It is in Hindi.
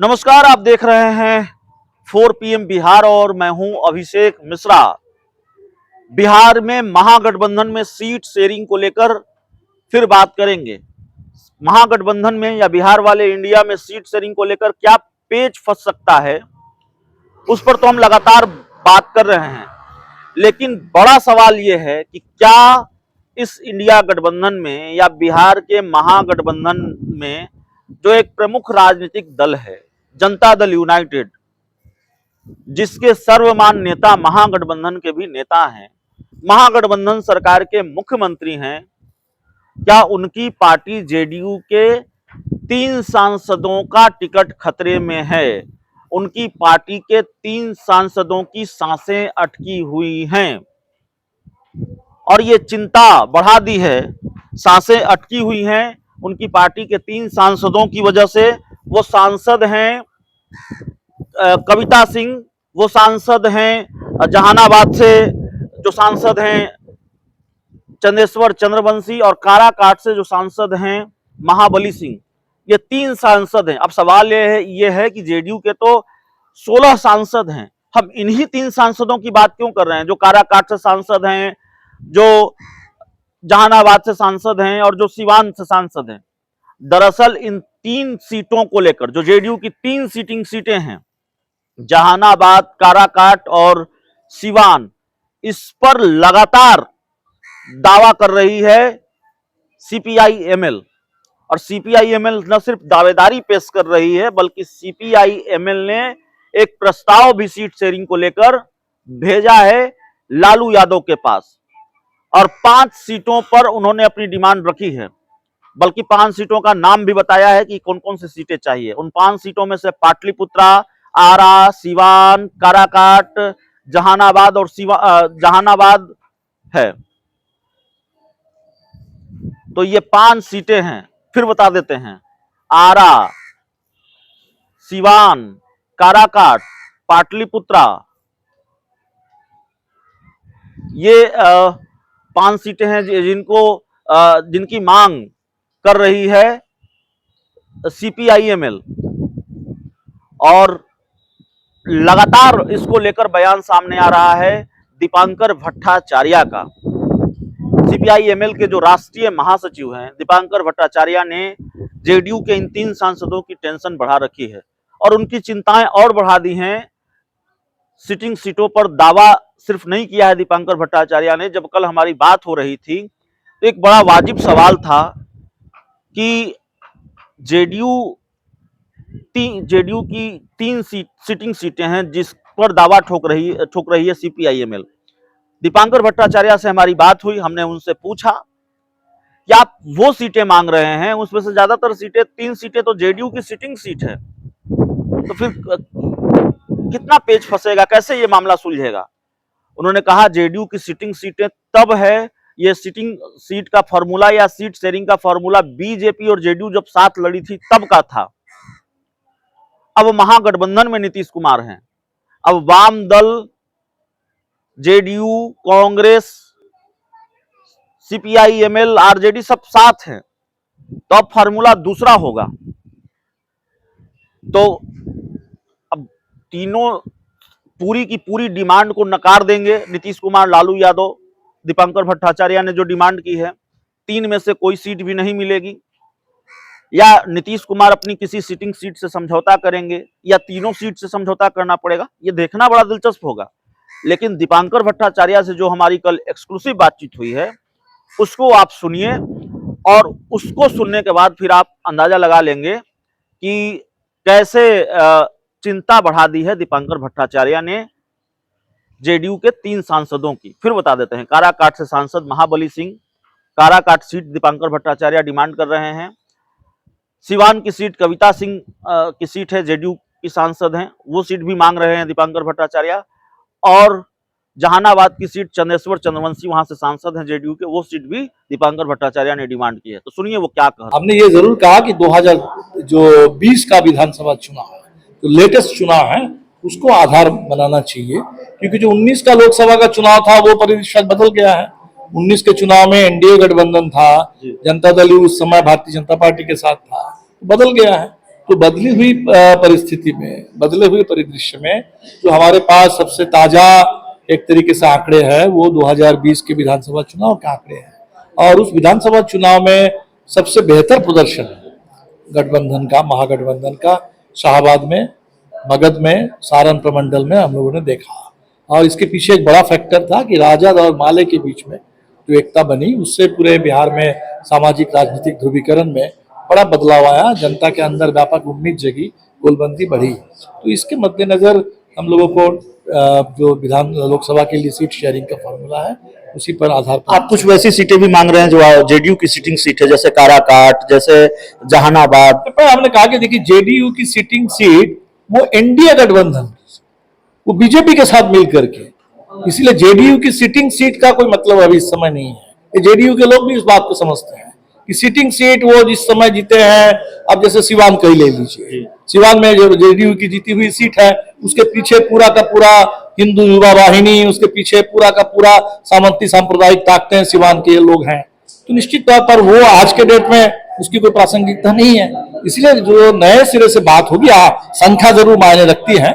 नमस्कार, आप देख रहे हैं 4 PM बिहार और मैं हूं अभिषेक मिश्रा। बिहार में महागठबंधन में सीट शेयरिंग को लेकर फिर बात करेंगे। महागठबंधन में या बिहार वाले इंडिया में सीट शेयरिंग को लेकर क्या पेच फंस सकता है, उस पर तो हम लगातार बात कर रहे हैं। लेकिन बड़ा सवाल यह है कि क्या इस इंडिया गठबंधन में या बिहार के महागठबंधन में जो एक प्रमुख राजनीतिक दल है जनता दल यूनाइटेड, जिसके सर्वमान्य नेता महागठबंधन के भी नेता हैं, महागठबंधन सरकार के मुख्यमंत्री हैं, क्या उनकी पार्टी जेडीयू के 3 सांसदों का टिकट खतरे में है? उनकी पार्टी के 3 सांसदों की सांसें अटकी हुई हैं और ये चिंता बढ़ा दी है। सांसें अटकी हुई हैं उनकी पार्टी के 3 सांसदों की वजह से। वो सांसद हैं कविता सिंह, वो सांसद हैं जहानाबाद से जो सांसद हैं चंदेश्वर चंद्रवंशी, और काराकाट से जो सांसद हैं महाबली सिंह। ये 3 सांसद हैं। अब सवाल ये है कि जेडीयू के तो 16 सांसद हैं, हम इन्हीं 3 सांसदों की बात क्यों कर रहे हैं? जो काराकाट से सांसद हैं, जो जहानाबाद से सांसद हैं और जो सिवान से सांसद हैं। दरअसल इन 3 सीटों को लेकर, जो जेडीयू की 3 सीटें हैं, जहानाबाद, काराकाट और सिवान, इस पर लगातार दावा कर रही है सीपीआई-एमएल। और सीपीआई-एमएल न सिर्फ दावेदारी पेश कर रही है, बल्कि सीपीआई-एमएल ने एक प्रस्ताव भी सीट शेयरिंग को लेकर भेजा है लालू यादव के पास। और 5 सीटों पर उन्होंने अपनी डिमांड रखी है, बल्कि 5 सीटों का नाम भी बताया है कि कौन कौन सी सीटें चाहिए। उन 5 सीटों में से पाटलिपुत्रा, आरा, सिवान, काराकाट, जहानाबाद और जहानाबाद है। तो ये 5 सीटें हैं, फिर बता देते हैं। आरा, सिवान, काराकाट, पाटलिपुत्रा, ये 5 सीटें हैं जिनकी मांग कर रही है सीपीआई-एमएल। और लगातार इसको लेकर बयान सामने आ रहा है दीपांकर भट्टाचार्य का। सीपीआई-एमएल के जो राष्ट्रीय महासचिव हैं दीपांकर भट्टाचार्य ने जेडीयू के इन 3 सांसदों की टेंशन बढ़ा रखी है और उनकी चिंताएं और बढ़ा दी हैं। सिटिंग सीटों पर दावा सिर्फ नहीं किया है दीपांकर भट्टाचार्य ने। जब कल हमारी बात हो रही थी तो एक बड़ा वाजिब सवाल था कि जेडीयू की 3 सिटिंग सीटें हैं जिस पर दावा ठोक रही है सीपीआई-एमएल। दीपांकर भट्टाचार्य से हमारी बात हुई, हमने उनसे पूछा कि आप वो सीटें मांग रहे हैं, उसमें से ज्यादातर सीटें 3 सीटें तो जेडीयू की सिटिंग सीट है, तो फिर कितना पेच फंसेगा, कैसे ये मामला सुलझेगा? उन्होंने कहा जेडीयू की सिटिंग सीटें तब है, ये सिटिंग सीट का फॉर्मूला या सीट शेयरिंग का फॉर्मूला बीजेपी और जेडीयू जब साथ लड़ी थी तब का था। अब महागठबंधन में नीतीश कुमार हैं, अब वाम दल, जेडीयू, कांग्रेस, सीपीआई-एमएल, आरजेडी सब साथ हैं, तो अब फॉर्मूला दूसरा होगा। तो अब तीनों पूरी की पूरी डिमांड को नकार देंगे नीतीश कुमार, लालू यादव, दीपांकर भट्टाचार्य ने जो डिमांड की है। 3 में से कोई सीट भी नहीं मिलेगी, या नीतीश कुमार अपनी किसी सिटिंग सीट से समझौता करेंगे, या तीनों सीट से समझौता करना पड़ेगा। ये देखना बड़ा दिलचस्प होगा। लेकिन दीपांकर भट्टाचार्य से जो हमारी कल एक्सक्लूसिव बातचीत हुई है उसको आप सुनिए, और उसको सुनने के बाद फिर आप अंदाजा लगा लेंगे कि कैसे चिंता बढ़ा दी है दीपांकर भट्टाचार्य ने जेडीयू के 3 सांसदों की। फिर बता देते हैं। काराकाट से सांसद महाबली सिंह, काराकाट सीट दीपांकर भट्टाचार्य डिमांड कर रहे हैं। सिवान की सीट कविता सिंह की सीट है, जेडीयू की सांसद हैं, वो सीट भी मांग रहे हैं दीपांकर भट्टाचार्य। और जहानाबाद की सीट चंदेश्वर चंद्रवंशी वहां से सांसद हैं जेडीयू के, वो सीट भी दीपांकर भट्टाचार्य ने डिमांड की है। तो सुनिए वो क्या कहा। हमने ये जरूर कहा कि 2020 का विधानसभा चुनाव है, जो लेटेस्ट चुनाव है, उसको आधार बनाना चाहिए, क्योंकि जो 19 का लोकसभा का चुनाव था वो परिदृश्य बदल गया है। 19 के चुनाव में एनडीए गठबंधन था, जनता दल उस समय भारतीय जनता पार्टी के साथ था, बदल गया है। तो बदली हुई परिस्थिति में, बदले हुए परिदृश्य में जो हमारे पास सबसे ताजा एक तरीके से आंकड़े हैं वो 2020 के विधानसभा चुनाव के आंकड़े हैं। और उस विधानसभा चुनाव में सबसे बेहतर प्रदर्शन गठबंधन का, महागठबंधन का शाहबाद में, मगध में, सारण प्रमंडल में हम लोगों ने देखा। और इसके पीछे एक बड़ा फैक्टर था कि राजद और माले के बीच में जो एकता बनी, उससे पूरे बिहार में सामाजिक राजनीतिक ध्रुवीकरण में बड़ा बदलाव आया, जनता के अंदर व्यापक उम्मीद जगी, गोलबंदी बढ़ी। तो इसके मद्देनजर हम लोगों को जो विधान लोकसभा के लिए सीट शेयरिंग का फॉर्मूला है उसी पर आधार पर आप कुछ वैसी सीटें भी मांग रहे हैं जो जेडीयू की सिटिंग सीट है, जैसे काराकाट, जैसे जहानाबाद। हमने कहा कि देखिए जेडीयू की सिटिंग सीट वो एनडीए गठबंधन, वो बीजेपी के साथ मिल करके, इसलिए जेडीयू की सिटिंग सीट का कोई मतलब अभी इस समय नहीं है। जेडीयू के लोग भी इस बात को समझते हैं कि सिटिंग सीट वो जिस समय जीते हैं, अब जैसे सिवान का ही ले लीजिए, सिवान में जो जेडीयू की जीती हुई सीट है उसके पीछे पूरा का पूरा हिंदू युवा वाहिनी, उसके पीछे पूरा का पूरा सामंती सांप्रदायिक ताकतें सिवान के लोग हैं। तो निश्चित तौर पर वो आज के डेट में उसकी कोई प्रासंगिकता नहीं है। इसलिए जो नए सिरे से बात होगी, संख्या जरूर मायने रखती है,